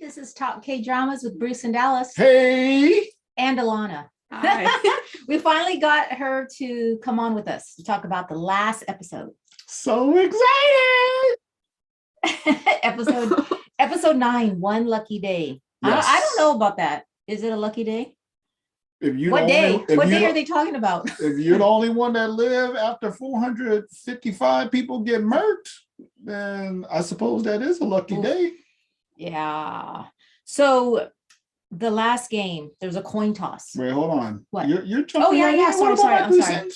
This is Talk K Dramas with Bruce and Dallas. Hey. And Alana. Hi. We finally got her to come on with us to talk about the last episode. So excited. episode 9, One Lucky Day. Yes. I don't know about that. Is it a lucky day? What day are they talking about? If you're the only one that live after 455 people get murked, then I suppose that is a lucky day. Yeah. So the last game, there's a coin toss. Wait, hold on. What? You're jumping. Oh, yeah, right yeah. in. Sorry. I'm sorry.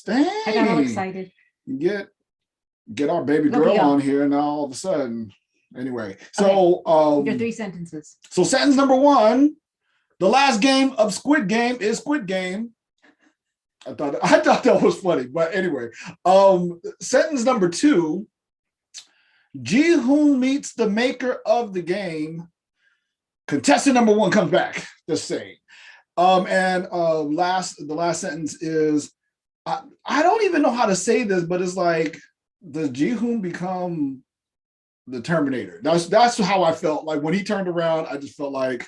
Dang. I got all excited. Get our baby girl on here now all of a sudden. Anyway, so your 3 sentences. So sentence number 1, the last game of Squid Game is Squid Game. I thought that was funny, but anyway. Sentence number 2, Ji-hoon meets the maker of the game. Contestant number 1 comes back. Just saying. The last sentence is I don't even know how to say this, but it's like, does Ji-hoon become the Terminator? That's how I felt. Like when he turned around, I just felt like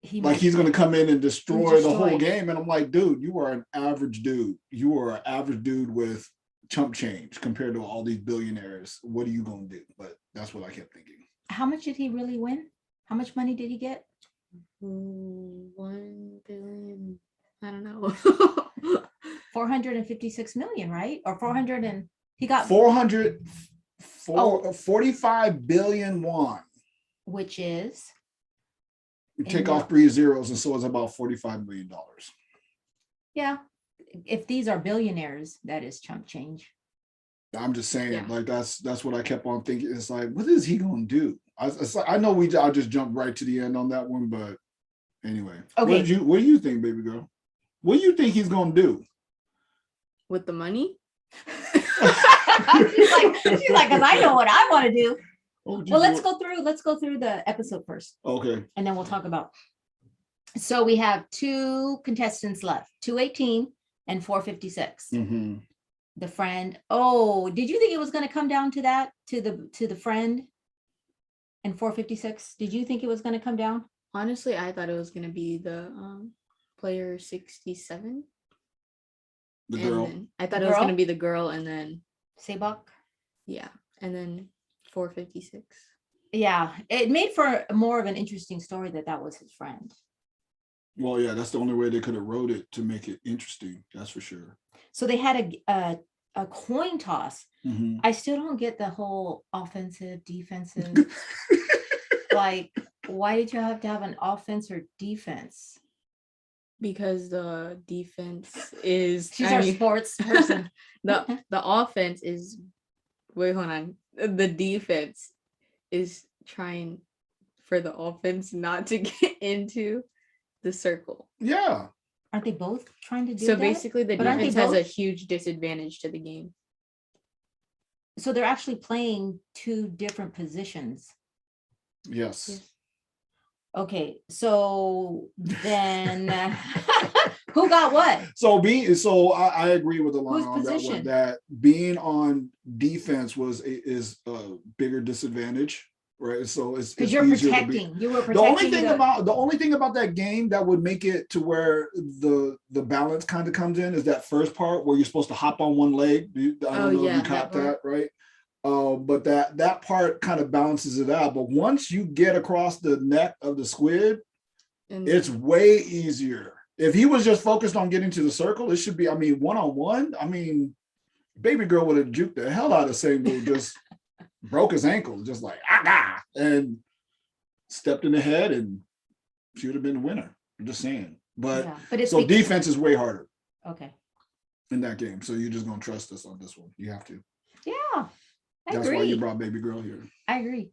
he's gonna come in and destroy the whole game. And I'm like, dude, you are an average dude. You are an average dude with chump change compared to all these billionaires. What are you gonna do? But that's what I kept thinking. How much did he really win? How much money did he get? 1 billion. I don't know. 456 million, right? Or 400 and he got 45 billion won. Which is? You take off 3 zeros, and so it's about $45 million. Yeah. If these are billionaires, that is chump change. I'm just saying, like that's what I kept on thinking. It's like, what is he gonna do? I know I just jumped right to the end on that one, but anyway. Okay. What do you think, baby girl? What do you think he's gonna do? With the money? she's like, because I know what I want to do. Well, let's go through the episode first. Okay. And then we'll talk about. So we have 2 contestants left, 218 and 456. Mm-hmm. The friend. Oh, did you think it was going to come down to that? To the friend and 456? Did you think it was going to come down? Honestly, I thought it was going to be the player 67. The girl. I thought it was going to be the girl and then Sebok. Yeah. And then 456. Yeah. It made for more of an interesting story that was his friend. Well, yeah, that's the only way they could have wrote it to make it interesting. That's for sure. So they had a coin toss. Mm-hmm. I still don't get the whole offensive, defensive. Like, why did you have to have an offense or defense? Because the defense is she's our sports person. The offense is hold on. The defense is trying for the offense not to get into the circle. Yeah. Aren't they both trying to do so that? Basically the defense has a huge disadvantage to the game. So they're actually playing 2 different positions. Yes. Okay, so then who got what? So I agree with Alana on that one. That being on defense is a bigger disadvantage, right? So it's because you're protecting. You were protecting. The only thing about that game that would make it to where the balance kind of comes in is that first part where you're supposed to hop on one leg. I don't know if you caught that, right? But that part kind of balances it out. But once you get across the neck of the squid, it's way easier. If he was just focused on getting to the circle, it should be, one-on-one. Baby girl would have juked the hell out of Same dude, just broke his ankle, just like, and stepped in the head, and she would have been the winner. I'm just saying. But so defense is way harder. Okay. In that game. So you're just going to trust us on this one. You have to. Yeah. That's why you brought baby girl here. I agree.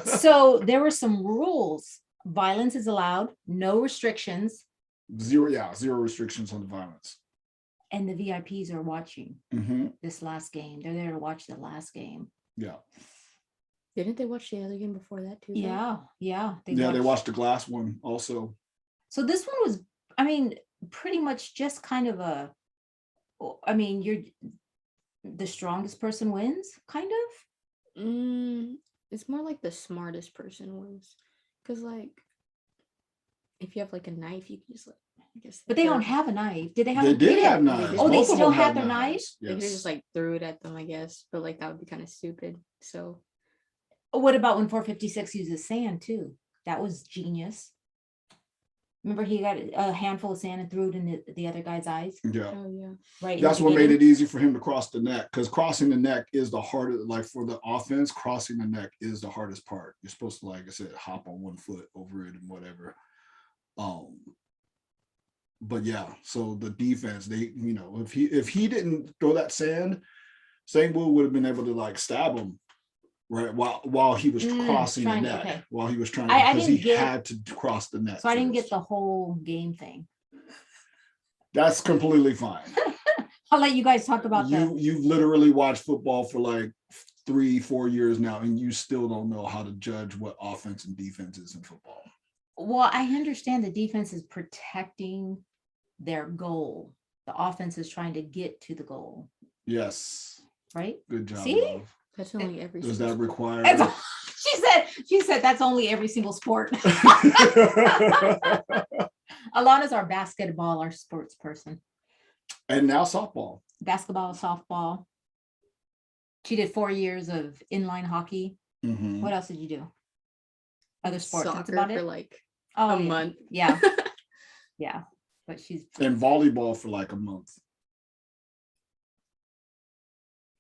So there were some rules. Violence is allowed, no restrictions. Zero restrictions on the violence. And the VIPs are watching this last game. They're there to watch the last game. Yeah. Didn't they watch the other game before that too? Yeah. They watched the glass one also. So this one was, pretty much just kind of you're the strongest person wins, kind of. It's more like the smartest person wins. Because, like, if you have like a knife, you can just like, I guess. But they don't have a knife. Did they have? They did did. have knives. Oh, they Both of still them have had their knives. They could Yes. just like threw it at them, I guess. But like that would be kind of stupid. So What about when 456 uses sand too? That was genius. Remember, he got a handful of sand and threw it in the other guy's eyes. Yeah. oh yeah. Right. in That's the what made beginning. it easy for him to cross the neck, because crossing the neck is the hardest. Like for the offense, crossing the neck is the hardest part. You're supposed to, like I said, hop on one foot over it and whatever. But yeah, so the defense, they, you know, if he didn't throw that sand, Sangwoo would have been able to like stab him, right, while he was crossing the trying to- net, okay. while he was trying, I because he didn't get- had to cross the net. So I didn't get first. the whole game thing. That's completely fine. I'll let you guys talk about that. You've literally watched football for like 3-4 years now, and you still don't know how to judge what offense and defense is in football. Well, I understand the defense is protecting their goal. The offense is trying to get to the goal, Yes, right? good job. See? Love. That's only every. Does single that sport. require? That's- she said that's only every single sport. Alana's our basketball, our sports person. And now softball. Basketball, softball. She did 4 years of inline hockey. Mhm. What else did you do? Other sports. That's Soccer about for it. like Oh, a yeah. month. Yeah. Yeah. But she's And volleyball for like a month.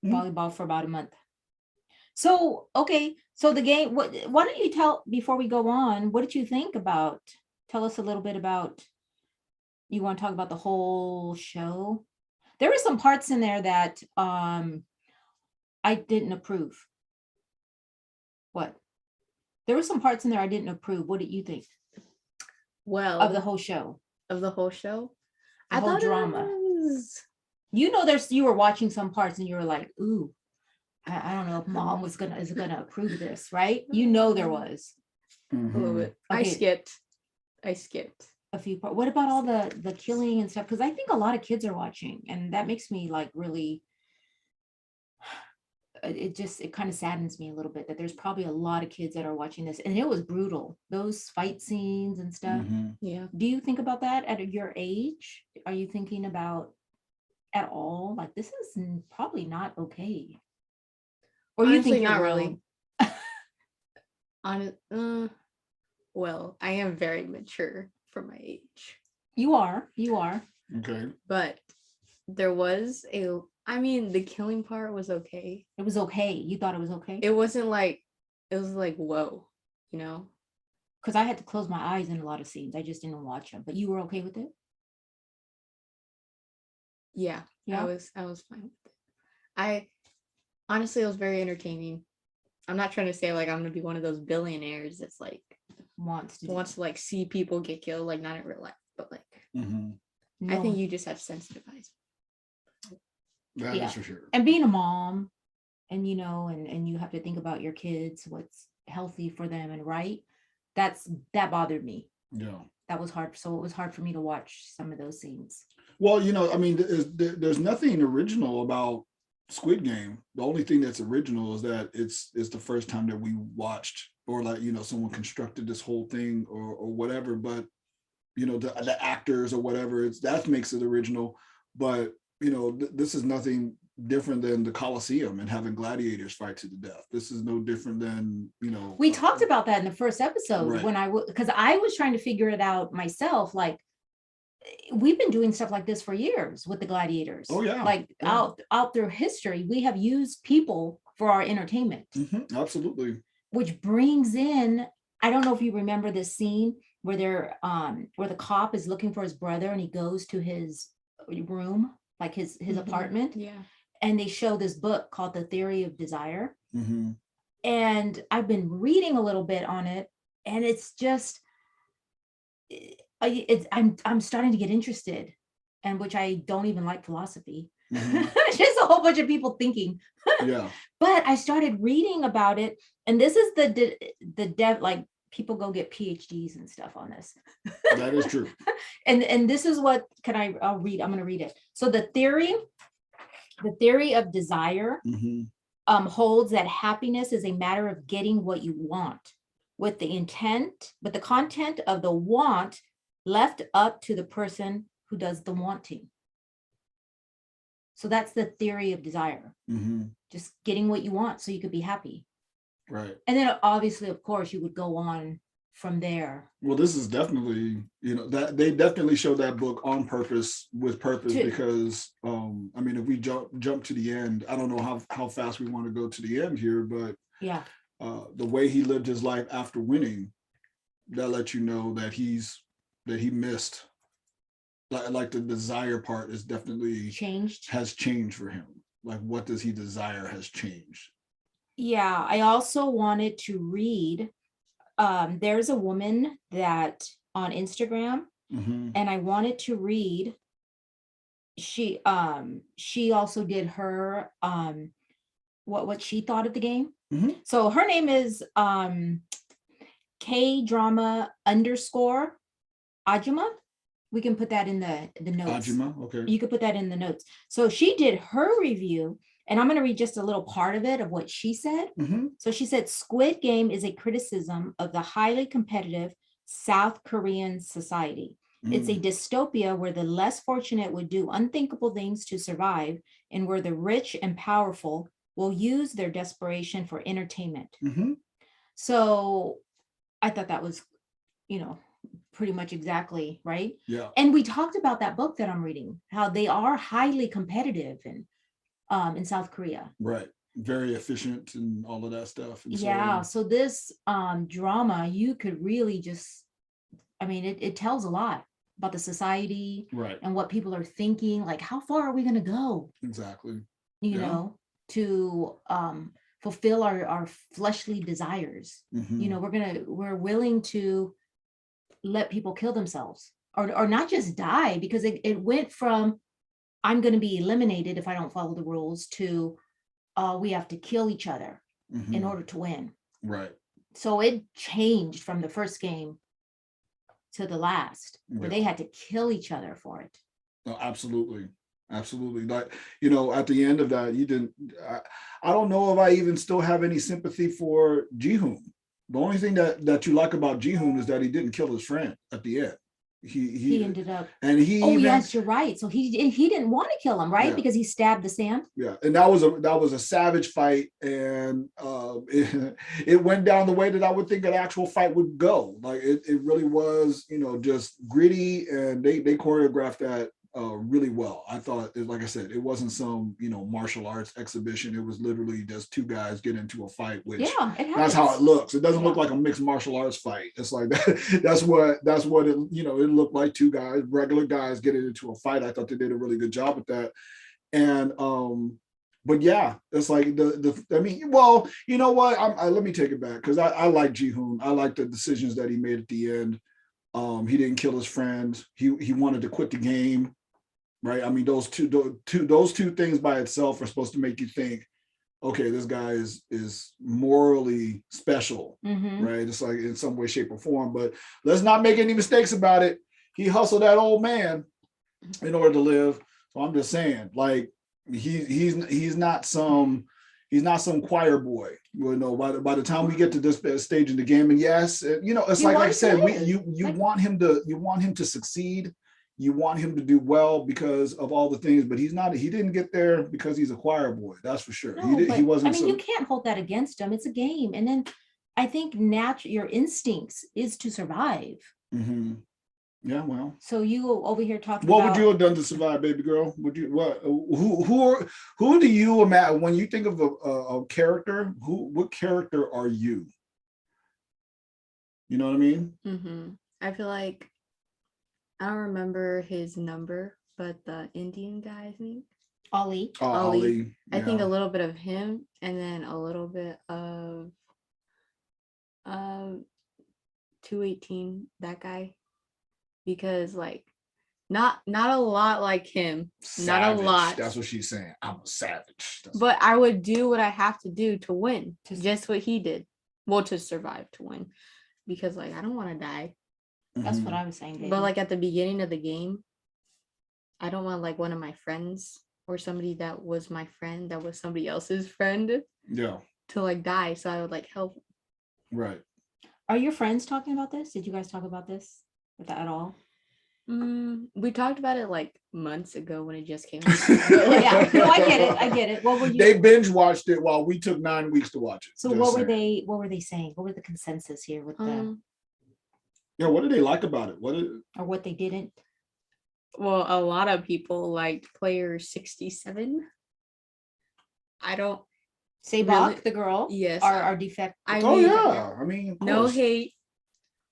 volleyball for about a month. So, okay. So the game, why don't you tell, before we go on, what did you think about, tell us a little bit about, you want to talk about the whole show? There were some parts in there that I didn't approve. What? There were some parts in there I didn't approve. What did you think Well, of the whole show? of the whole show, The I whole thought drama. It was, You know, you were watching some parts and you were like, ooh, I don't know if mom is gonna approve of this, right? You know there was a little Mhm. bit. I Okay. skipped. a few parts. What about all the killing and stuff? Because I think a lot of kids are watching, and that makes me like really, it kind of saddens me a little bit that there's probably a lot of kids that are watching this, and it was brutal. Those fight scenes and stuff. Mhm. Yeah. Do you think about that at your age? Are you thinking about at all? Like, this is probably not okay. Or you Honestly, think you're not grown? really. Well, I am very mature for my age, You are. Okay. but there was the killing part was okay. It was okay. You thought it was okay? It wasn't like, it was like, whoa, you know? Because I had to close my eyes in a lot of scenes. I just didn't watch them. But you were okay with it? Yeah, Yeah. I was fine with it. Honestly, it was very entertaining. I'm not trying to say like I'm gonna be one of those billionaires that's like Wants to. wants to like see people get killed, like not in real life, but like Mhm. I think No. you just have sensitive eyes. That Yeah. is for sure. And being a mom, and you know, and you have to think about your kids, what's healthy for them and right. That bothered me. Yeah. That was hard. So it was hard for me to watch some of those scenes. Well, you know, I mean, there's nothing original about Squid Game. The only thing that's original is that it's the first time that we watched, or like, you know, someone constructed this whole thing or whatever. But you know, the actors or whatever, that makes it original. But you know, this is nothing different than the Colosseum and having gladiators fight to the death. This is no different than, you know. We talked about that in the first episode Right. when because I was trying to figure it out myself. Like, we've been doing stuff like this for years with the gladiators. Oh, yeah. Like Yeah. out through history, we have used people for our entertainment, Absolutely. which brings in, I don't know if you remember this scene where where the cop is looking for his brother and he goes to his room, like his apartment, Yeah. and they show this book called The Theory of Desire. Mhm. And I've been reading a little bit on it, and it's just, I'm starting to get interested, and which I don't even like philosophy. Mhm. Just a whole bunch of people thinking. Yeah. But I started reading about it, and this is the like, people go get PhDs and stuff on this. That is true. And this is what, I'm going to read it. So the theory of desire Mhm. holds that happiness is a matter of getting what you want, with the intent, but the content of the want left up to the person who does the wanting. So that's the theory of desire. Just getting what you want so you could be happy. Right. And then obviously, of course, you would go on from there. Well, this is definitely, that they definitely showed that book on purpose, with purpose, because I mean, if we jump to the end, I don't know how fast we want to go to the end here, but yeah, the way he lived his life after winning, that lets you know that he missed, like the desire part is definitely has changed for him. Like, what does he desire has changed. Yeah, I also wanted to read, there's a woman that on Instagram, and I wanted to read, she also did her, what she thought of the game. So her name is K-drama _ Ajima. We can put that in the notes. Ajima, okay. You could put that in the notes. So she did her review, and I'm going to read just a little part of it of what she said. So she said, Squid Game is a criticism of the highly competitive South Korean society. It's a dystopia where the less fortunate would do unthinkable things to survive, and where the rich and powerful will use their desperation for entertainment. So I thought that was, pretty much exactly right. Yeah. And we talked about that book that I'm reading, how they are highly competitive and in South Korea. Right. Very efficient and all of that stuff. And yeah. So this drama, you could really just, it tells a lot about the society, right, and what people are thinking, like how far are we going to go? Exactly. You know, to fulfill our fleshly desires. We're willing to let people kill themselves, or not just die, because it went from I'm going to be eliminated if I don't follow the rules to we have to kill each other in order to win. Right. So it changed from the first game to the last, where they had to kill each other for it. No, absolutely. Like, at the end of that, you didn't, I don't know if I even still have any sympathy for Ji-hoon. The only thing that you like about Ji-hoon is that he didn't kill his friend at the end. He ended up, and he yes, you're right. So he didn't want to kill him, right? Yeah. Because he stabbed the sand. Yeah, and that was a savage fight, and it went down the way that I would think an actual fight would go. Like it really was, just gritty, and they choreographed that really well. I thought, like I said, it wasn't some martial arts exhibition. It was literally just two guys get into a fight, which that's how it looks. It doesn't look like a mixed martial arts fight. It's like that. That's what it it looked like, two guys, regular guys, getting into a fight. I thought they did a really good job at that. And but yeah, it's like well, you know what? Let me take it back, because I like Ji-hoon. I like the decisions that he made at the end. He didn't kill his friend. He wanted to quit the game. Right. I mean, those two things by itself are supposed to make you think, okay, this guy is morally special, right? It's like in some way, shape, or form. But let's not make any mistakes about it. He hustled that old man in order to live. So I'm just saying, like, he's not some choir boy. By the time we get to this stage in the game, and yes, it's like I said, you want him to succeed. You want him to do well because of all the things, but he didn't get there because he's a choir boy. That's for sure. No, he wasn't. You can't hold that against him. It's a game. And then I think your instincts is to survive. Yeah, well. So you over here talking what would you have done to survive, baby girl? Who do you imagine when you think of a character? What character are you? You know what I mean? I feel like, I don't remember his number, but the Indian guy, I think. Ali. Oh, Ali. Yeah. I think a little bit of him, and then a little bit of 218, that guy. Because like not a lot like him. Savage. Not a lot. That's what she's saying. I'm a savage. But I would do what I have to do to win. Just what he did. Well, to survive, to win. Because like I don't want to die. That's what I was saying, baby. But like at the beginning of the game, I don't want like one of my friends or somebody that was my friend that was somebody else's friend Yeah. to like die, so I would like help. Right. Are your friends talking about this? Did you guys talk about this at all? We talked about it like months ago when it just came out. Yeah, no, I get it. I get it. What were you? They binge watched it while we took 9 weeks to watch it. So Just what were saying. they? What were they saying? What were the consensus here with the Yeah, what did they like about it? or what they didn't? Well, a lot of people liked player 67. I don't Say really- the girl. yes, Our defect. Oh yeah, I mean, of no course. hate.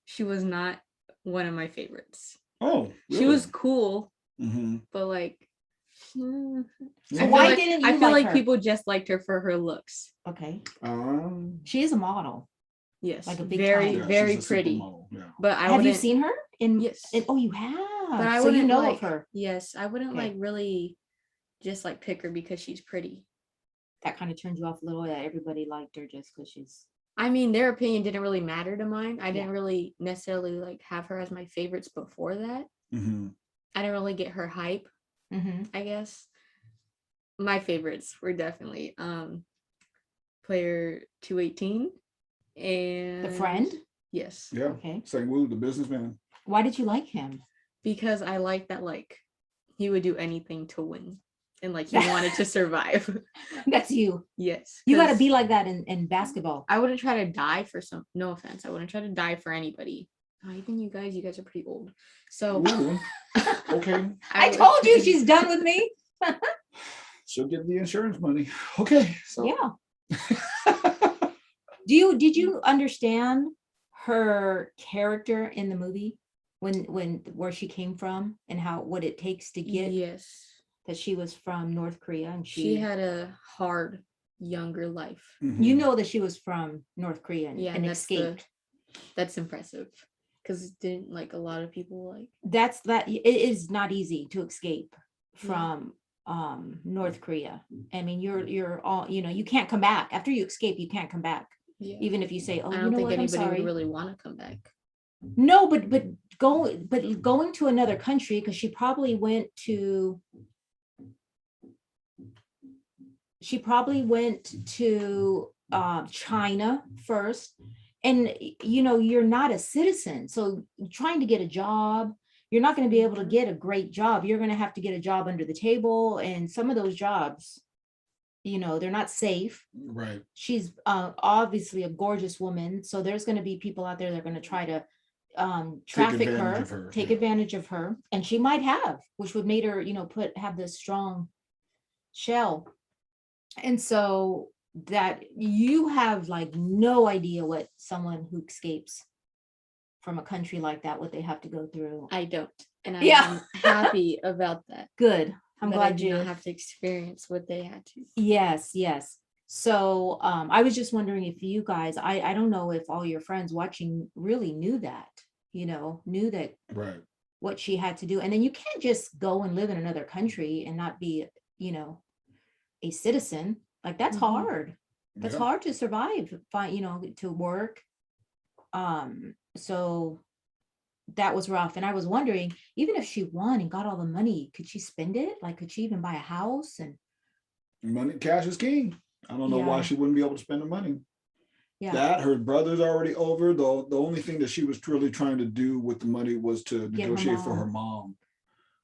She was not one of my favorites. Oh, really? She was cool, Mm-hmm. but like, So I why feel like, didn't you I feel like like her? people just liked her for her looks. Okay. She is a model. Yes, Like a big very, time. very she's a pretty. supermodel, yeah. But I Have you wouldn't. seen her? Yes. Oh, you have. But I so wouldn't you know like of her. Yes, I wouldn't Okay. like really just like pick her because she's pretty. That kind of turned you off a little. That everybody liked her just because she's. I mean, their opinion didn't really matter to mine. I Yeah. didn't really necessarily like have her as my favorites before that. Mm-hmm. I didn't really get her hype, I guess. My favorites were definitely player 218 and The friend. Yes. Yeah. Okay. Sang-woo, the businessman. Why did you like him? Because I like that like he would do anything to win and like he wanted to survive. That's you. Yes. You got to 'cause be like that in basketball. I wouldn't try to die for no offense. I wouldn't try to die for anybody. Even you guys are pretty old. So Ooh, okay. I told you she's done with me. She'll get the insurance money. Okay. So Yeah. Did you understand her character in the movie when where she came from and what it takes to get yes. that she was from North Korea and She had a hard younger life. Mhm. you know that she was from North Korea Yeah, and that's escaped. That's impressive. Because didn't like a lot of people like It is not easy to escape from North Korea. I mean, you're all, you can't come back. After you escape, you can't come back. yeah. Even if you say, oh, I you don't know think what, I'm anybody sorry. would really want to come back. No, but going to another country, because she probably went to China first. And you're not a citizen. So trying to get a job, you're not going to be able to get a great job. You're going to have to get a job under the table. And some of those jobs, they're not safe. Right. She's obviously a gorgeous woman. So there's going to be people out there that are going to try to traffic her, take advantage of her. And she might have, which would make her, have this strong shell. And so that you have like no idea what someone who escapes from a country like that, what they have to go through. I don't. And I'm happy about that. Good. I'm glad I did you not have to experience what they had to. Yes. So I was just wondering if you guys, I don't know if all your friends watching really knew that, knew that Right. what she had to do. And then you can't just go and live in another country and not be, a citizen. Like that's hard. That's hard to survive, to work. So that was rough. And I was wondering, even if she won and got all the money, could she spend it? Like, could she even buy a house? And money, cash is king. I don't know why she wouldn't be able to spend the money. Yeah. That her brother's already over. The only thing that she was truly trying to do with the money was to negotiate for her mom.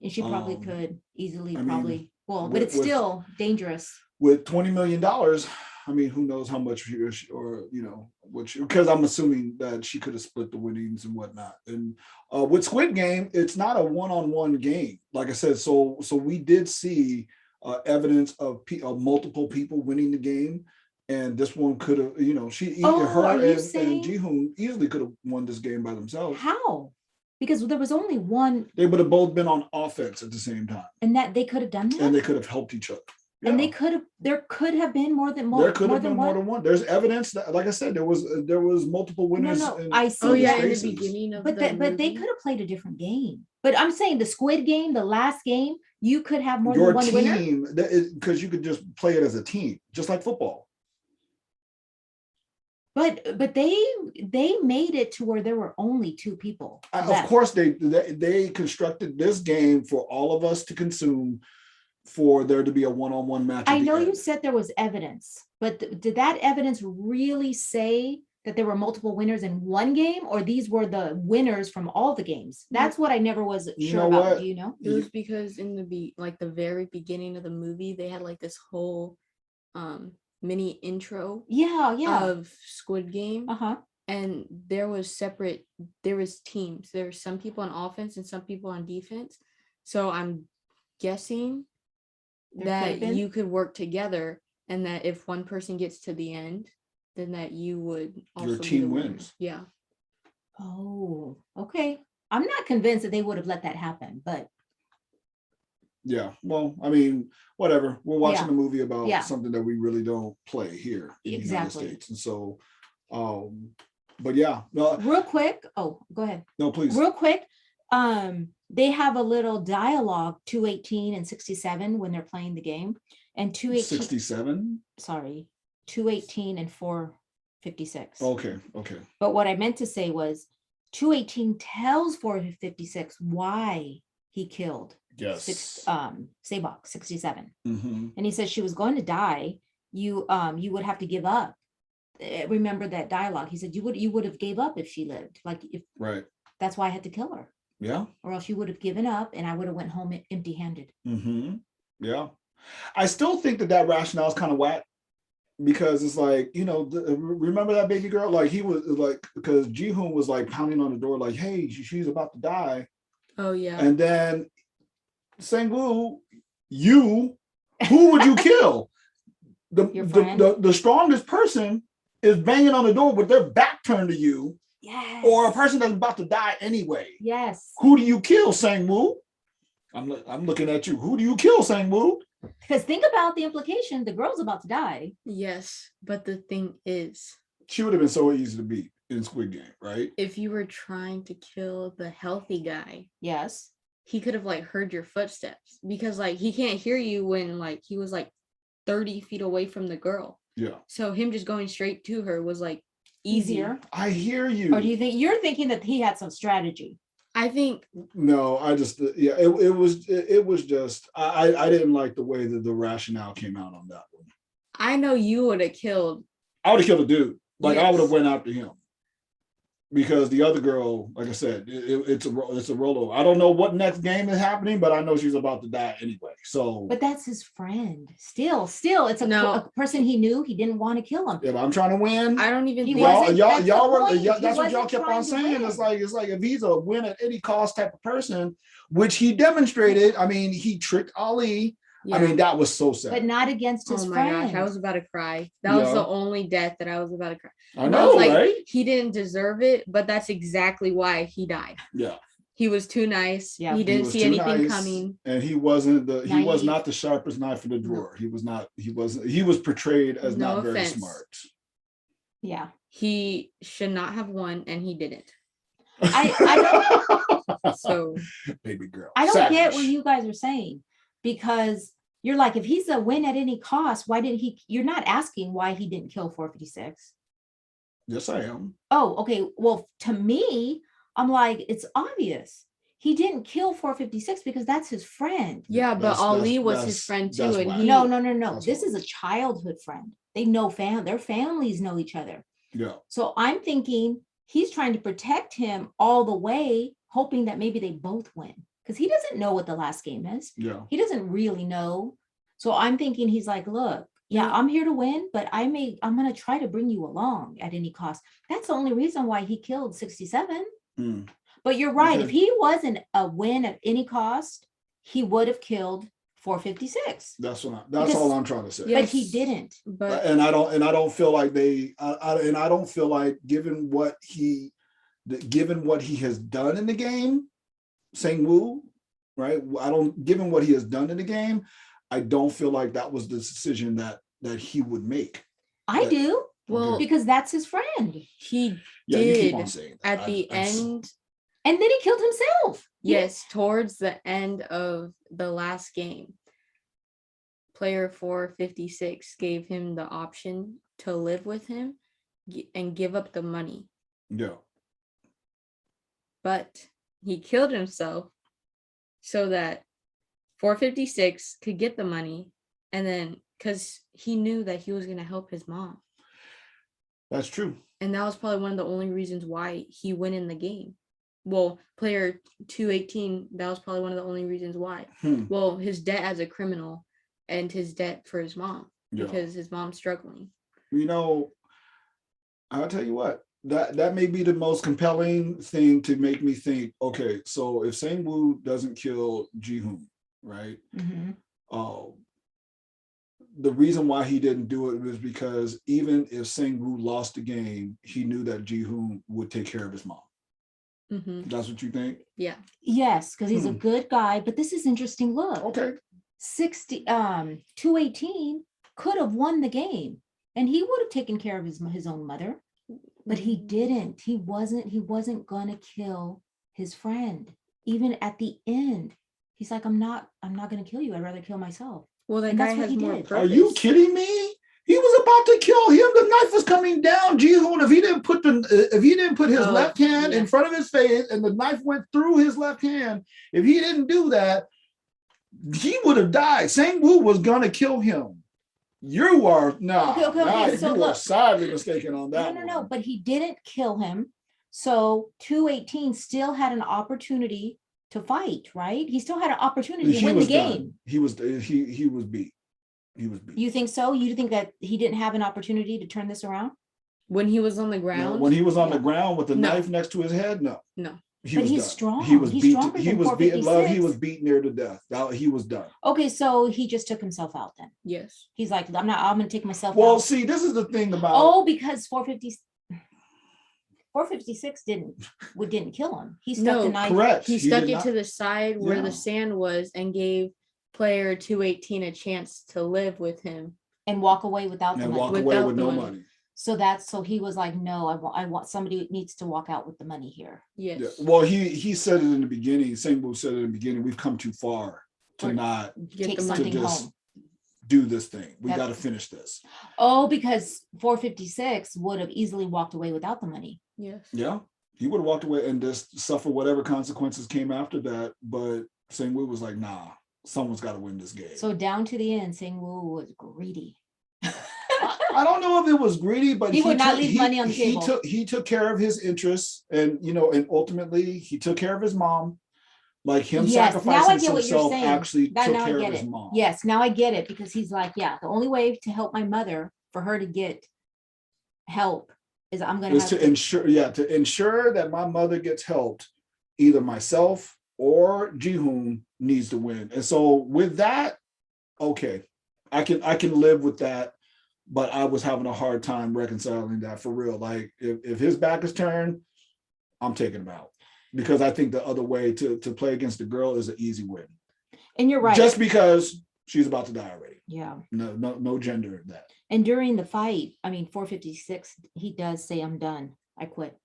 And she probably could easily, but it's still dangerous. With $20 million, I mean, who knows how much because I'm assuming that she could have split the winnings and whatnot. And with Squid Game, it's not a one-on-one game. Like I said, so we did see evidence of multiple people winning the game. And this one could have, her and Ji-hoon easily could have won this game by themselves. How? Because there was only one. They would have both been on offense at the same time. And that they could have done that? And they could have helped each other. Yeah. And there could have been more than one. There could have been more than one. There's evidence that, like I said, there was multiple winners. I see. In the beginning of but they could have played a different game. But I'm saying the Squid Game, the last game, you could have more than one winner. Your team, because you could just play it as a team, just like football. But they made it to where there were only two people. Of course, they constructed this game for all of us to consume for there to be a one-on-one match. I know you said there was evidence, but did that evidence really say that there were multiple winners in one game, or these were the winners from all the games? That's what I never was sure about. What? Do you know? It was because in the very beginning of the movie, they had like this whole mini intro of Squid Game. And there was teams. There were some people on offense and some people on defense. So I'm guessing that you could work together, and that if one person gets to the end, then that you would also your team wins. Yeah. Oh, okay. I'm not convinced that they would have let that happen, but yeah, well, I mean, whatever. We're watching a movie about something that we really don't play here in the United States, and so but yeah, real quick. Oh, go ahead. No, please. Real quick. They have a little dialogue 218 and 67 when they're playing the game, and 218 67. Sorry, 218 and 456. Okay. But what I meant to say was 218 tells 456 why he killed Sabok 67, and he says she was going to die. You would have to give up. Remember that dialogue? He said you would have gave up if she lived. Like if that's why I had to kill her. Yeah. Or else you would have given up, and I would have went home empty-handed. Yeah. I still think that rationale is kind of whack, because it's like, remember that baby girl? Like he was like, because Ji-hoon was like pounding on the door, like, hey, she's about to die. Oh yeah. And then Sang-woo, who would you kill? The strongest person is banging on the door with their back turned to you. Yes. Or a person that's about to die anyway. Yes. Who do you kill, Sang-woo? I'm looking at you. Who do you kill, Sang-woo? Because think about the implication. The girl's about to die. Yes, but the thing is, she would have been so easy to beat in Squid Game, right? If you were trying to kill the healthy guy, yes, he could have like heard your footsteps, because like he can't hear you when like he was like 30 feet away from the girl. Yeah. So him just going straight to her was like easier. I hear you. Or do you think you're thinking that he had some strategy? I think no. I just it was just I didn't like the way that the rationale came out on that one. I know you would have killed. I would have killed a dude. Like I would have went after him, because the other girl, like I said, it's a rollover. I don't know what next game is happening, but I know she's about to die anyway. So, but that's his friend. Still, it's a person he knew. He didn't want to kill him. Yeah, but I'm trying to win. I don't even. That's what y'all kept on saying. It's like if he's a win at any cost type of person, which he demonstrated. I mean, he tricked Ali. Yeah. I mean, that was so sad. But not against his friend. Oh my gosh, I was about to cry. That was the only death that I was about to cry. I know, right? He didn't deserve it, but that's exactly why he died. Yeah. He was too nice. Yeah. He didn't see anything coming. And he wasn't he was not the sharpest knife in the drawer. He was portrayed as not very smart. Yeah. He should not have won, and he didn't. I don't so baby girl. I don't get what you guys are saying, because you're like, if he's a win at any cost, why didn't he? You're not asking why he didn't kill 456. Yes, I am. Oh, okay. Well, to me, I'm like, it's obvious. He didn't kill 456 because that's his friend. Yeah, but Ali was his friend too. And he... No. This is a childhood friend. They know their families know each other. Yeah. So I'm thinking he's trying to protect him all the way, hoping that maybe they both win. Because he doesn't know what the last game is. Yeah. He doesn't really know. So I'm thinking he's like, look, yeah, I'm here to win, but I'm going to try to bring you along at any cost. That's the only reason why he killed 67. Mm. But you're right. Okay. If he wasn't a win at any cost, he would have killed 456. That's all I'm trying to say. But he didn't. But I don't feel like I don't feel like given what he has done in the game, Sang-woo, right? Given what he has done in the game, I don't feel like that was the decision that he would make. I do. Well, because that's his friend. He did at the end. And then he killed himself. Yes, towards the end of the last game. Player 456 gave him the option to live with him and give up the money. Yeah. But he killed himself so that 456 could get the money, and then because he knew that he was going to help his mom. That's true. And that was probably one of the only reasons why he went in the game. Well, player 218, that was probably one of the only reasons why. Well, his debt as a criminal and his debt for his mom, because his mom's struggling. You know, I'll tell you what, that may be the most compelling thing to make me think, okay, so if Sang-woo doesn't kill Ji-hoon, right? The reason why he didn't do it was because even if Sang-woo lost the game, he knew that Ji-hoon would take care of his mom. That's what you think? Yeah. Yes, because he's a good guy. But this is interesting. Look. Okay. 218 could have won the game, and he would have taken care of his own mother, but he didn't. He wasn't gonna kill his friend. Even at the end, he's like, I'm not gonna kill you. I'd rather kill myself. Well, that guy has more purpose. Are you kidding me? He was about to kill him. The knife was coming down. Ji-hoon, if he didn't put his left hand in front of his face and the knife went through his left hand, if he didn't do that, he would have died. Sang-woo was gonna kill him. You are okay. So you are sadly mistaken on that. No. But he didn't kill him. So 218 still had an opportunity to fight, right? He still had an opportunity to win the game. He was beat. You think so? You think that he didn't have an opportunity to turn this around? When he was on the ground? When he was on the ground with the knife next to his head? No. He's strong. He was beat. He was beat near to death. He was done. Okay, so he just took himself out then. Yes. He's like, I'm gonna take myself out. Well, see, this is the thing about because 456 didn't kill him. He stuck the knife. Correct. He stuck it to the side where the sand was and gave player 218 a chance to live with him and walk away without the money. Walk away with no money. So he was like, no, I want somebody who needs to walk out with the money here. Yes. Yeah. Well, he said it in the beginning. Sang-woo said it in the beginning. We've come too far to not take something home. Do this thing. We got to finish this. Oh, because 456 would have easily walked away without the money. Yes. Yeah. He would have walked away and just suffer whatever consequences came after that. But Sang-woo was like, nah, someone's got to win this game. So down to the end, Sang-woo was greedy. I don't know if it was greedy, but he would not leave money on the table. He took care of his interests, and and ultimately he took care of his mom. Like him sacrificing himself actually took care of his mom. Yes, now I get it, because he's like, the only way to help my mother, for her to get help, is I'm going to ensure that my mother gets helped. Either myself or Ji-hoon needs to win, and so with that, okay, I can live with that. But I was having a hard time reconciling that, for real. Like if his back is turned, I'm taking him out, because I think the other way to play against the girl is an easy win. And you're right. Just because she's about to die already. Yeah. No gender in that. And during the fight, 456, he does say, I'm done. I quit.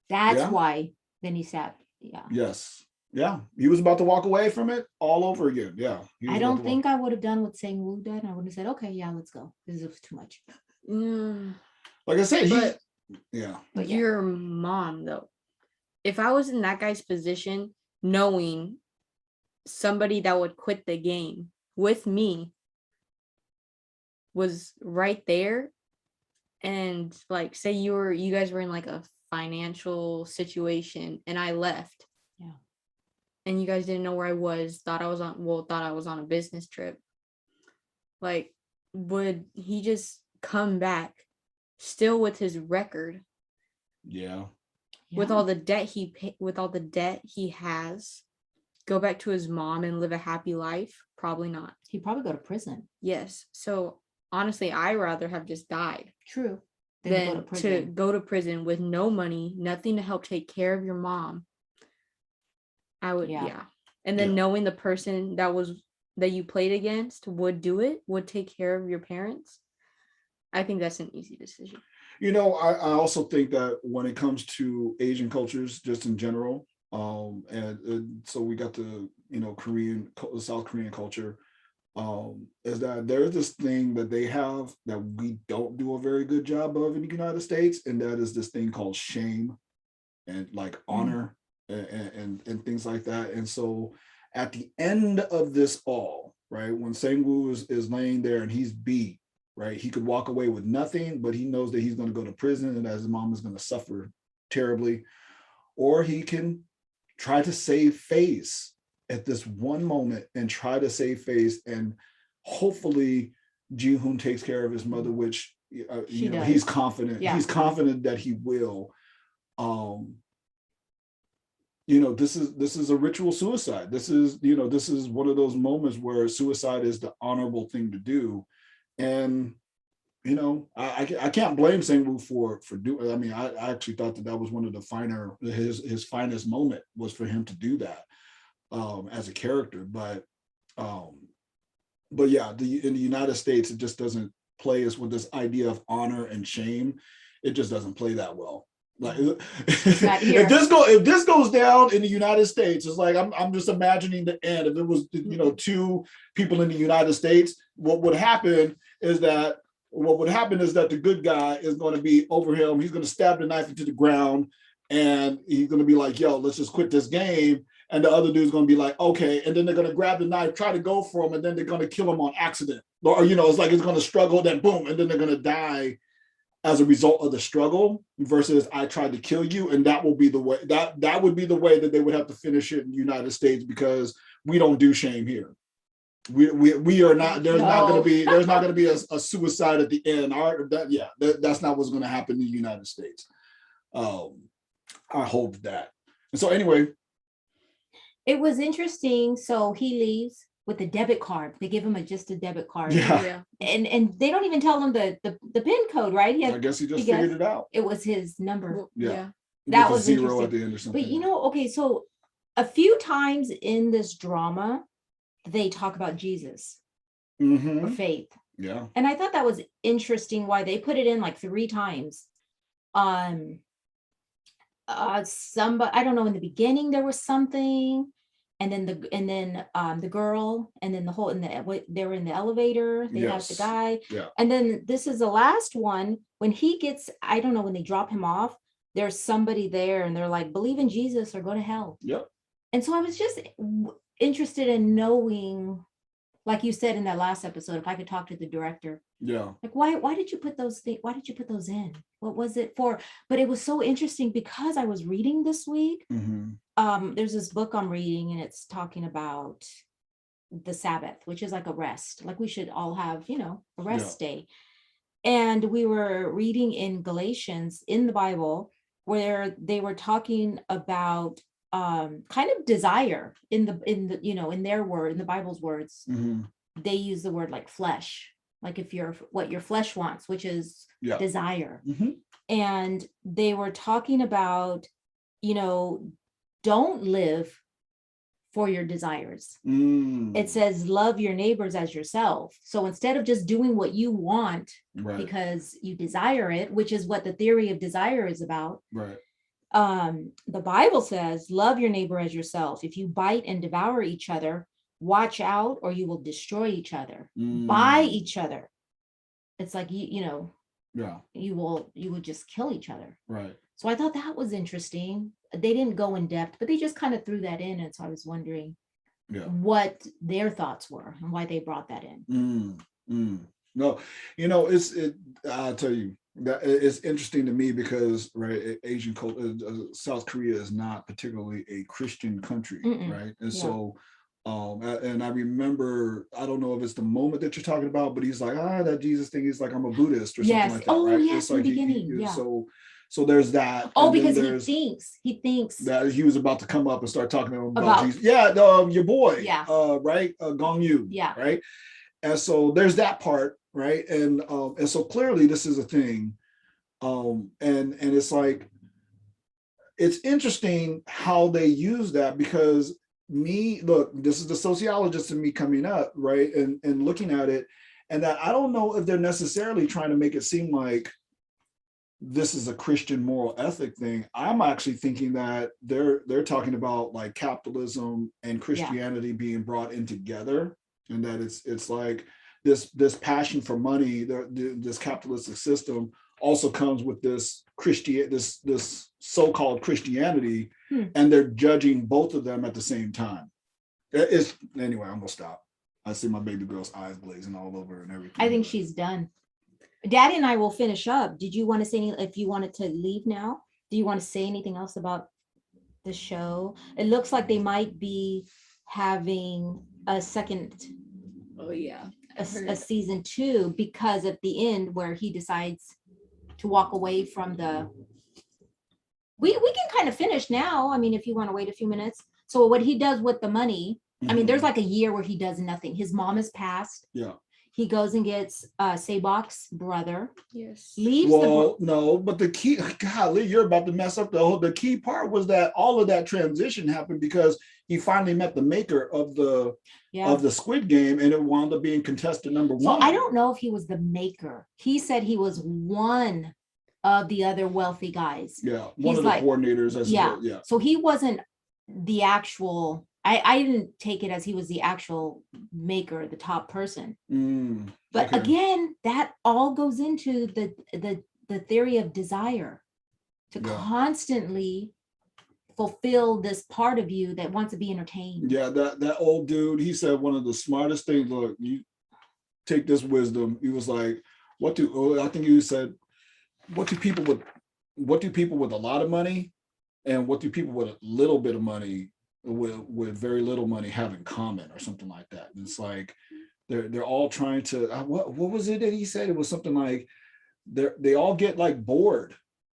That's why then he sat. Yeah. Yes. Yeah. He was about to walk away from it all over again. Yeah. I don't think I would have done what Sang-woo did. I would have said, okay, let's go. This is too much. Like I said, But your mom, though. If I was in that guy's position, knowing somebody that would quit the game with me was right there, and like say you guys were in like a financial situation and I left. Yeah. And you guys didn't know where I was, thought I was on a business trip. Like, would he just come back still with his record? Yeah. With all the debt he has, go back to his mom and live a happy life? Probably not. He'd probably go to prison. Yes. So honestly, I'd rather have just died. True. Than to go to prison with no money, nothing to help take care of your mom. I would, and then knowing the person that you played against would take care of your parents. I think that's an easy decision. I also think that when it comes to Asian cultures, just in general, and so we got the South Korean culture, is that there's this thing that they have that we don't do a very good job of in the United States, and that is this thing called shame and like honor and things like that. And so At the end of this all, right, when Sang-woo is laying there and he's beat, right, he could walk away with nothing, but he knows that he's going to go to prison and that his mom is going to suffer terribly. Or he can try to save face at this one moment and try to save face, and hopefully Ji-hoon takes care of his mother, which he's confident. Yeah. He's confident that he will. This is a ritual suicide. This is one of those moments where suicide is the honorable thing to do. And, I can't blame Sang-woo for doing. I mean, I actually thought that was one of the his finest moment was for him to do that as a character. But yeah, in the United States, it just doesn't play us with this idea of honor and shame. It just doesn't play that well. Like if this goes down in the United States, it's like I'm just imagining the end. If it was two people in the United States, what would happen is that the good guy is going to be over him. He's going to stab the knife into the ground, and he's going to be like, "Yo, let's just quit this game." And the other dude's going to be like, "Okay," and then they're going to grab the knife, try to go for him, and then they're going to kill him on accident. Or it's like it's going to struggle, then boom, and then they're going to die as a result of the struggle, versus I tried to kill you. And that will be the way that would be the way that they would have to finish it in the United States, because we don't do shame here. We are not, there's not going to be a suicide at the end. That's not what's going to happen in the United States. I hope that. And so anyway, it was interesting. So he leaves with a debit card. They give him just a debit card. Yeah. And they don't even tell him the PIN code, right? I guess he just figured it out. It was his number. Yeah. That was 0 at the end or something. But okay, so a few times in this drama, they talk about Jesus or faith. Yeah. And I thought that was interesting why they put it in like 3 times. Somebody, I don't know, in the beginning there was something. And then the girl, and then they were in the elevator, they have the guy. Yeah. And then this is the last one, when he gets, I don't know, when they drop him off, there's somebody there and they're like, believe in Jesus or go to hell. Yep. And so I was just interested in knowing, like you said in that last episode, if I could talk to the director. Yeah. Like, why did you put those things? Why did you put those in? What was it for? But it was so interesting because I was reading this week. There's this book I'm reading, and it's talking about the Sabbath, which is like a rest. Like we should all have, a rest day. And we were reading in Galatians in the Bible where they were talking about kind of desire in their word, in the Bible's words. They use the word like flesh, like what your flesh wants, which is desire. And they were talking about, don't live for your desires. It says love your neighbors as yourself. So instead of just doing what you want because you desire it, which is what the theory of desire is about. The Bible says love your neighbor as yourself. If you bite and devour each other, watch out or you will destroy each other. By each other. It's like you will just kill each other. So I thought that was interesting. They didn't go in depth, but they just kind of threw that in. And so I was wondering what their thoughts were and why they brought that in. No, I'll tell you that it's interesting to me because Asian culture, South Korea is not particularly a Christian country, right? And so and I remember, I don't know if it's the moment that you're talking about, but he's like, that Jesus thing, he's like, I'm a Buddhist or something like that. Right? Yes, it's like in the beginning. So there's that. Because he thinks that he was about to come up and start talking to him about Jesus. Your boy. Right. Gong Yu. Right. And so there's that part. Right. And so clearly this is a thing. And it's like, it's interesting how they use that, because this is the sociologist in me coming up, right, and looking at it, and that I don't know if they're necessarily trying to make it seem like this is a Christian moral ethic thing. I'm actually thinking that they're talking about like capitalism and Christianity being brought in together, and that it's like this passion for money, this capitalistic system also comes with this so-called Christianity, and they're judging both of them at the same time. It's anyway. I'm gonna stop. I see my baby girl's eyes glazing all over and everything. I think she's done. Daddy and I will finish up. Did you want to say if you wanted to leave now? Do you want to say anything else about the show? It looks like they might be having a second. Oh yeah, a season 2 because at the end where he decides to walk away from the. We can kind of finish now. I mean, if you want to wait a few minutes. So what he does with the money. I mean, there's like a year where he does nothing. His mom has passed. Yeah. He goes and gets Sabok's brother. Yes. Leaves no, but the key, golly, you're about to mess up the key part was that all of that transition happened because he finally met the maker of the Squid Game, and it wound up being contestant number 1. So I don't know if he was the maker. He said he was one of the other wealthy guys. Yeah, one of the coordinators. I suppose. Yeah. So he wasn't the actual. I didn't take it as he was the actual maker, the top person. But again, that all goes into the theory of desire to constantly fulfill this part of you that wants to be entertained. Yeah, that old dude, he said one of the smartest things. Look, you take this wisdom. He was like, I think you said, what do people with a lot of money and what do people with a little bit of money with very little money have in common or something like that? And it's like they're all trying to what was it that he said? It was something like they all get like bored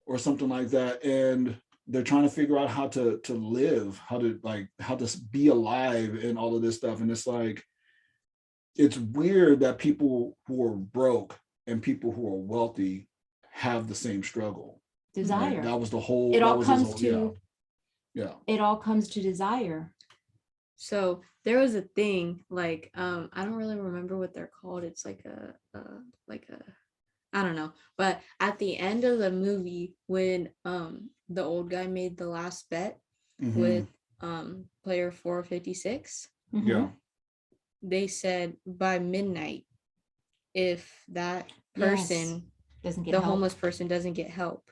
or something like that, and they're trying to figure out how to live, how to be alive and all of this stuff. And it's like it's weird that people who are broke and people who are wealthy have the same struggle. Desire. Like, that was the whole. It all comes to. Yeah. It all comes to desire. So there was a thing like I don't really remember what they're called. It's like a I don't know. But at the end of the movie, when the old guy made the last bet with player 456, they said by midnight, if that person doesn't get the help. homeless person doesn't get help,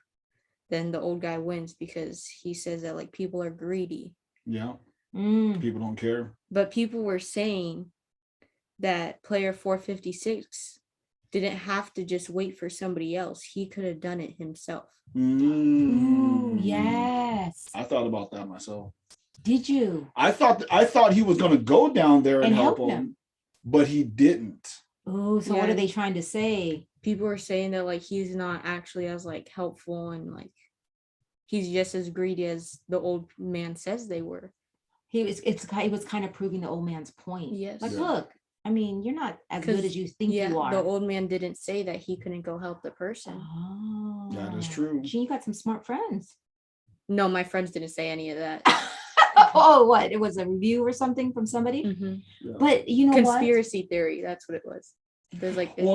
then the old guy wins because he says that like people are greedy. Yeah. People don't care. But people were saying that player 456 didn't have to just wait for somebody else. He could have done it himself. Ooh, yes. I thought about that myself. Did you? I thought he was going to go down there and help him, but he didn't. Oh, so what are they trying to say? People were saying that like he's not actually as like helpful and like he's just as greedy as the old man says they were. He was kind of proving the old man's point. Yes. Like, look, I mean, you're not as good as you think you are. The old man didn't say that he couldn't go help the person. Oh, that is true. Gee, you got some smart friends. No, my friends didn't say any of that. Oh, what? It was a review or something from somebody? Yeah. But you know Conspiracy theory, that's what it was. There's like but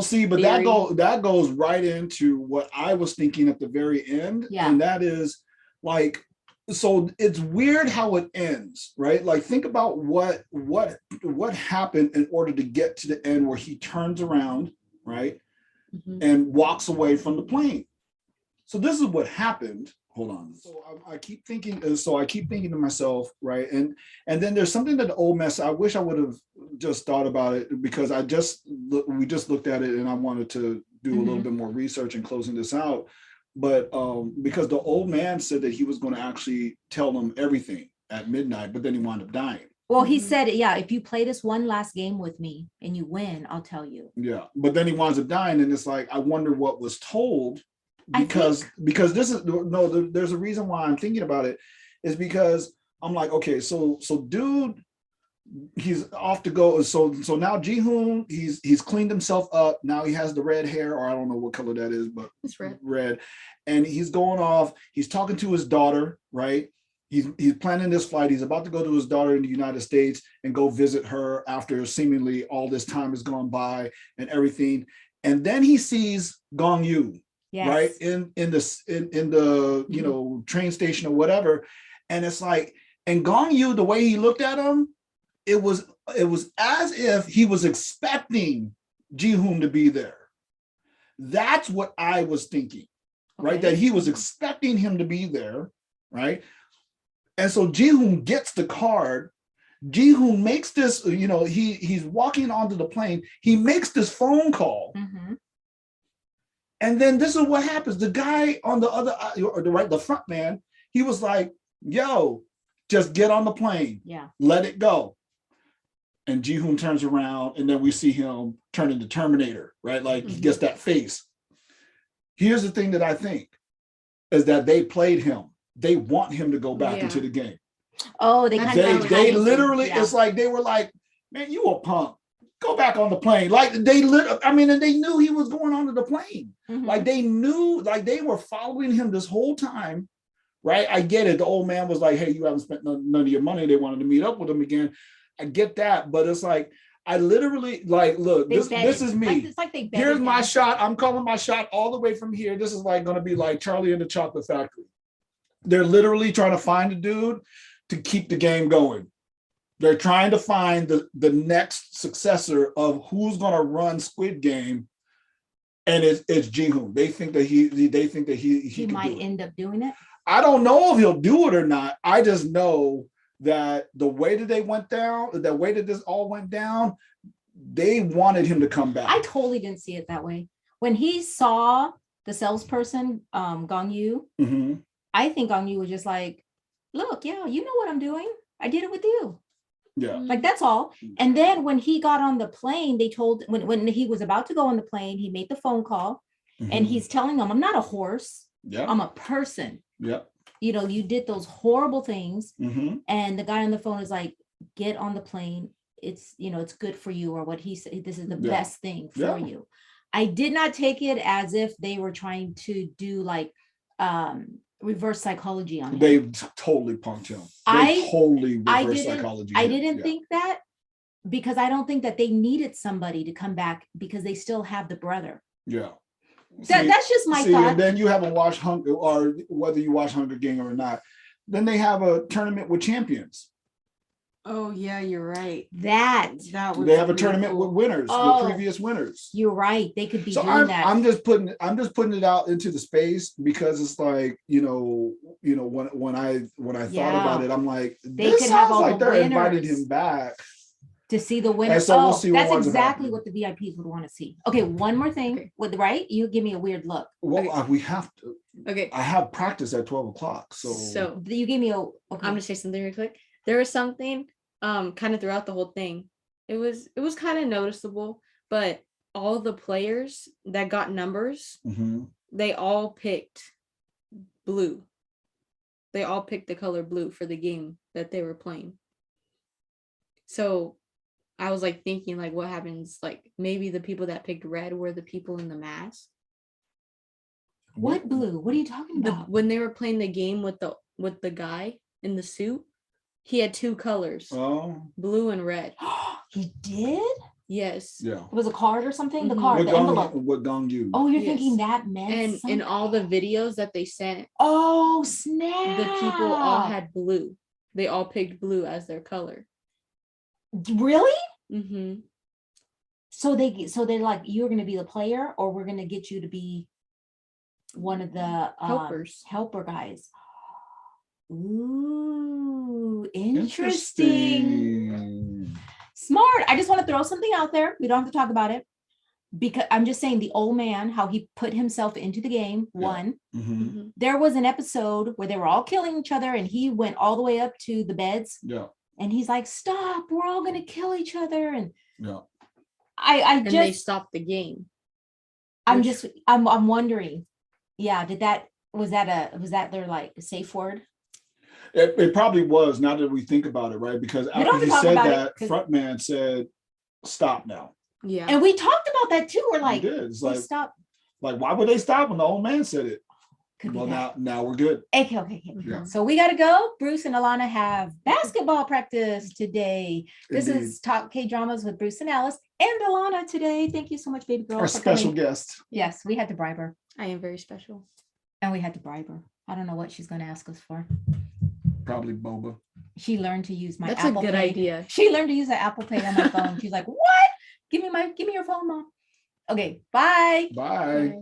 that goes right into what I was thinking at the very end. Yeah. And that is like, so it's weird how it ends, right? Like think about what happened in order to get to the end where he turns around, right? And walks away from the plane. So this is what happened. Hold on. So I keep thinking to myself, right? And then there's something that the old mess. I wish I would have just thought about it because we just looked at it and I wanted to do a little bit more research in closing this out. But because the old man said that he was going to actually tell them everything at midnight, but then he wound up dying. Well, he said, if you play this one last game with me and you win, I'll tell you. Yeah, but then he winds up dying, and it's like I wonder what was told. Because this is there's a reason why I'm thinking about it is because I'm like, okay, so dude, he's off to go. So now Ji-hoon, he's cleaned himself up. Now he has the red hair, or I don't know what color that is, but it's red. And he's going off. He's talking to his daughter, right? He's planning this flight. He's about to go to his daughter in the United States and go visit her after seemingly all this time has gone by and everything. And then he sees Gong Yu. Yes. Right in the train station or whatever, and it's like, and Gong Yu, the way he looked at him, it was as if he was expecting Ji-hoon to be there. That's what I was thinking, right? That he was expecting him to be there, right? And so Ji-hoon gets the card. Ji-hoon makes this, he's walking onto the plane. He makes this phone call. And then this is what happens. The guy on the other, or the front man, he was like, yo, just get on the plane. Yeah. Let it go. And Ji-hoon turns around, and then we see him turn into Terminator, right? Like he gets that face. Here's the thing that I think is that they played him. They want him to go back into the game. Oh, they literally, it's like they were like, man, you a punk. Go back on the plane. Like and they knew he was going onto the plane. Like they knew, like they were following him this whole time, right? I get it. The old man was like, hey, you haven't spent none of your money. They wanted to meet up with him again. I get that, but it's like, I literally like, look, this is me. It's like they here's my shot. I'm calling my shot all the way from here. This is like going to be like Charlie and the Chocolate Factory. They're literally trying to find a dude to keep the game going. They're trying to find the next successor of who's going to run Squid Game, and it's Ji-hoon. They think that he might end up doing it. I don't know if he'll do it or not. I just know that the way that they went down, the way that this all went down, they wanted him to come back. I totally didn't see it that way. When he saw the salesperson, Gong Yu, I think Gong Yu was just like, look, yeah, you know what I'm doing. I did it with you. Yeah. Like, that's all. And then when he got on the plane, they told, when he was about to go on the plane, he made the phone call and he's telling them, I'm not a horse. Yeah. I'm a person. Yeah. You did those horrible things. And the guy on the phone is like, get on the plane. It's, it's good for you, or what he said. This is the best thing for you. I did not take it as if they were trying to do like reverse psychology on him. They totally punked him. They totally reverse psychology. I didn't think that, because I don't think that they needed somebody to come back, because they still have the brother. Yeah. That's just my thought. And then you haven't watched Hunger, or whether you watch Hunger Game or not, then they have a tournament with champions. Oh yeah, you're right. That was they have a tournament with winners, with previous winners. You're right. They could be doing that. I'm just putting it out into the space, because it's like, when I thought about it, I'm like, they could have all like the they're winners inviting him back to see the winners. And so we'll see that's exactly what the VIPs would want to see. Okay, one more thing. Okay. Right? You give me a weird look. Well, we have to. Okay. I have practice at 12 o'clock. So you gave me a. Okay. I'm gonna say something real quick. There was something kind of throughout the whole thing. It was kind of noticeable, but all the players that got numbers, they all picked blue. They all picked the color blue for the game that they were playing. So I was like thinking, like, what happens? Like, maybe the people that picked red were the people in the mask. What blue? What are you talking about? When they were playing the game with the guy in the suit, he had two colors. Oh. Blue and red. He did? Yes. Yeah. It was a card or something? The card, the envelope. What Gong Yu. Oh, you're thinking that meant and something. in all the videos that they sent, oh snap, the people all had blue. They all picked blue as their color. Really? So they're like, you're gonna be the player, or we're gonna get you to be one of the helper guys. Ooh, interesting. Smart. I just want to throw something out there. We don't have to talk about it, because I'm just saying, the old man, how he put himself into the game. One, there was an episode where they were all killing each other, and he went all the way up to the beds. Yeah. And he's like, stop, we're all gonna kill each other. And and they stopped the game. I'm wondering, was that their like safe word? It probably was, now that we think about it, right? Because after he said that, Frontman said, stop now. Yeah. And we talked about that too. We're like, it's like, stop. Like, why would they stop when the old man said it? Well, now we're good. Okay. Yeah. So we got to go. Bruce and Alana have basketball practice today. This is Talk K-Dramas with Bruce and Alice and Alana today. Thank you so much, baby girl. Our special guest. Yes, we had to bribe her. I am very special. And we had to bribe her. I don't know what she's going to ask us for. Probably boba. She learned to use my That's Apple a good Pay. idea. She learned to use the Apple Pay on my phone. She's like, what? Give me your phone, Mom. Okay, bye. Bye.